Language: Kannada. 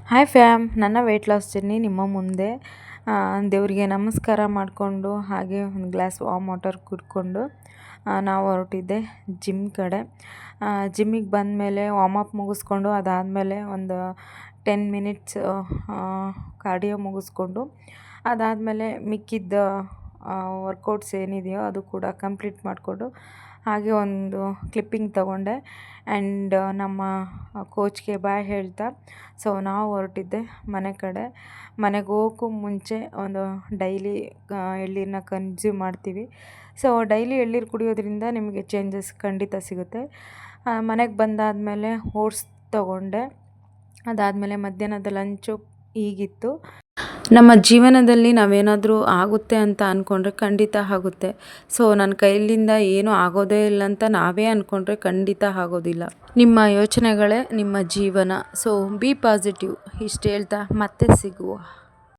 ಹಾಯ್ ಫ್ಯಾಮ್, ನನ್ನ ವೆಯ್ಟ್ ಲಾಸ್ ಜರ್ನಿ ನಿಮ್ಮ ಮುಂದೆ. ದೇವರಿಗೆ ನಮಸ್ಕಾರ ಮಾಡಿಕೊಂಡು ಹಾಗೆ ಒಂದು ಗ್ಲಾಸ್ ವಾಮ್ ವಾಟರ್ ಕುಡ್ಕೊಂಡು ನಾವು ಹೊರಟಿದ್ದೆ ಜಿಮ್ ಕಡೆ. ಜಿಮ್ಮಿಗೆ ಬಂದಮೇಲೆ ವಾರ್ಮಪ್ ಮುಗಿಸ್ಕೊಂಡು ಅದಾದಮೇಲೆ ಒಂದು 10 ಮಿನಿಟ್ಸ್ ಕಾರ್ಡಿಯೋ ಮುಗಿಸ್ಕೊಂಡು ಅದಾದಮೇಲೆ ಮಿಕ್ಕಿದ್ದ ವರ್ಕೌಟ್ಸ್ ಏನಿದೆಯೋ ಅದು ಕೂಡ ಕಂಪ್ಲೀಟ್ ಮಾಡಿಕೊಂಡು ಹಾಗೆ ಒಂದು ಕ್ಲಿಪ್ಪಿಂಗ್ ತೊಗೊಂಡೆ ಆ್ಯಂಡ್ ನಮ್ಮ ಕೋಚ್ಗೆ ಬಾಯ್ ಹೇಳ್ತಾ ನಾವು ಹೊರಟಿದ್ದೆ ಮನೆ ಕಡೆ. ಮನೆಗೆ ಹೋಗೋಕ್ಕೂ ಮುಂಚೆ ಒಂದು ಡೈಲಿ ಎಳ್ನೀರನ್ನ ಕನ್ಸ್ಯೂಮ್ ಮಾಡ್ತೀವಿ. ಡೈಲಿ ಎಳ್ನೀರು ಕುಡಿಯೋದ್ರಿಂದ ನಿಮಗೆ ಚೇಂಜಸ್ ಖಂಡಿತ ಸಿಗುತ್ತೆ. ಮನೆಗೆ ಬಂದಾದಮೇಲೆ ಓಟ್ಸ್ ತೊಗೊಂಡೆ. ಅದಾದಮೇಲೆ ಮಧ್ಯಾಹ್ನದ ಲಂಚು ಹೀಗಿತ್ತು. ನಮ್ಮ ಜೀವನದಲ್ಲಿ ನಾವೇನಾದರೂ ಆಗುತ್ತೆ ಅಂತ ಅಂದ್ಕೊಂಡ್ರೆ ಖಂಡಿತ ಆಗುತ್ತೆ. ನನ್ನ ಕೈಲಿಂದ ಏನೂ ಆಗೋದೇ ಇಲ್ಲ ಅಂತ ನಾವೇ ಅಂದ್ಕೊಂಡ್ರೆ ಖಂಡಿತ ಆಗೋದಿಲ್ಲ. ನಿಮ್ಮ ಯೋಚನೆಗಳೇ ನಿಮ್ಮ ಜೀವನ. B positive. ಇಷ್ಟು ಹೇಳ್ತಾ ಮತ್ತೆ ಸಿಗುವ.